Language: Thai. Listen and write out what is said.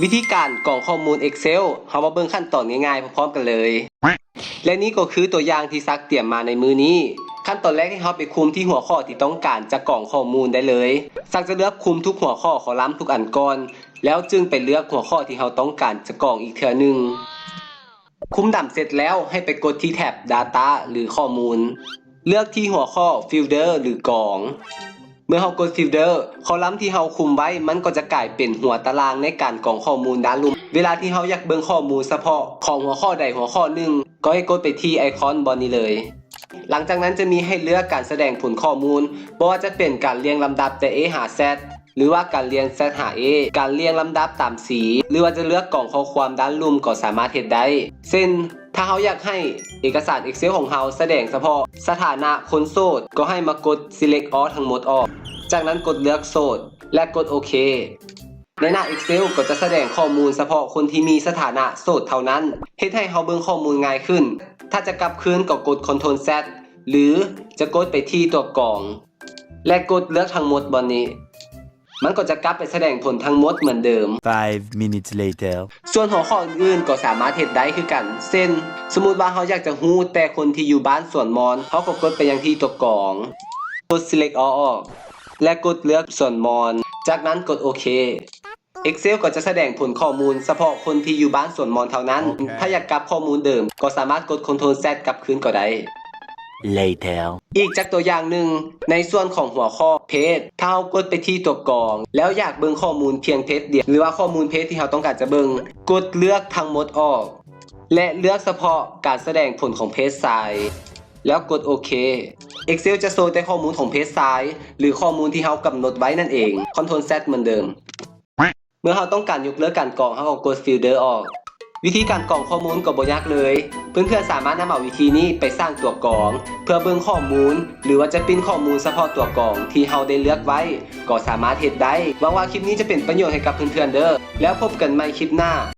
วิธีการกรองข้อมูล Excel เรามาเบิ่งขั้นตอนง่ายๆพร้อมๆกันเลยและนี่ก็คือตัวอย่างที่ซักเตรียมมาในมือนี้ขั้นตอนแรกให้เราไปคุมที่หัวข้อที่ต้องการจะกรองข้อมูลได้เลยซักจะเลือกคุมทุกหัวข้อคอลัมน์ทุกอันก่อนแล้วจึงไปเลือกหัวข้อที่เราต้องการจะกรองอีกเทื่อนึงคุมดำเสร็จแล้วให้ไปกดที่แท็บ Data หรือข้อมูลเลือกที่หัวข้อ Folder หรือกรองเมื่อเรากด Folder คอลัมน์ที่เราคุมไว้มันก็จะกลายเป็นหัวตารางในการกรองข้อมูลด้านลุ่มเวลาที่เราอยากเบิ่งข้อมูลเฉพาะของหัวข้อใดหัวข้อหนึ่งก็ให้กดไปที่ไอคอนบนนี้เลยหลังจากนั้นจะมีให้เลือกการแสดงผลข้อมูลบ่ว่าจะเป็นการเรียงลำดับแต่ A หา Z หรือว่าการเรียง Z หา A การเรียงลำดับตามสีหรือว่าจะเลือกกล่องข้อความด้านลุ่มก็สามารถเฮ็ดได้เช่นถ้าเราอยากให้เอกสาร Excel ของเราแสดงเฉพาะสถานะคนโสดก็ให้มากด Select All ทั้งหมดออกจากนั้นกดเลือกโสดและกดโอเคในหน้า Excel ก็จะแสดงข้อมูลเฉพาะคนที่มีสถานะโสดเท่านั้นเฮ็ดให้เราเบิ่งข้อมูลง่ายขึ้นถ้าจะกลับคืนก็กด Ctrl Z หรือจะกดไปที่ตัวกรองและกดเลือกทั้งหมดบนนี้มันก็จะกลับไปแสดงผลทั้งหมดเหมือนเดิม 5 minutes later ส่วนหัวข้ออื่นๆก็สามารถเฮ็ดได้คือกันเช่นสมมุติว่าเราอยากจะฮู้แต่คนที่อยู่บ้านสวนมอนเราก็กดไปยังที่ตัวกรองกด Select All ออกและกดเลือกสวนมอนจากนั้นกดโอเค Excel ก็จะแสดงผลข้อมูลเฉพาะคนที่อยู่บ้านสวนมอนเท่านั้นถ้าอยากกลับข้อมูลเดิมก็สามารถกด Ctrl Z กลับคืนก็ได้later อีกจากตัวอย่างหนึ่งในส่วนของหัวข้อเพจถ้าเรากดไปที่ตัวกรองแล้วอยากเบิ่งข้อมูลเพียงเพจเดียวหรือว่าข้อมูลเพจที่เราต้องการจะเบิ่งกดเลือกทั้งหมดออกและเลือกเฉพาะการแสดงผลของเพจซ้ายแล้วกดโอเค Excel จะโชว์แต่ข้อมูลของเพจซ้ายหรือข้อมูลที่เรากำหนดไว้นั่นเอง Ctrl Z เหมือนเดิมเมื่อเราต้องการยกเลิกการกรองเราก็กด Filter ออกวิธีการกรองข้อมูลก็บ่ยากเลยเพื่อนๆสามารถนำเอาวิธีนี้ไปสร้างตัวกรองเพื่อเบิ่งข้อมูลหรือว่าจะปิ้นข้อมูลเฉพาะตัวกรองที่เราได้เลือกไว้ก็สามารถเฮ็ดได้หวังว่าคลิปนี้จะเป็นประโยชน์ให้กับเพื่อนๆเด้อแล้วพบกันใหม่คลิปหน้า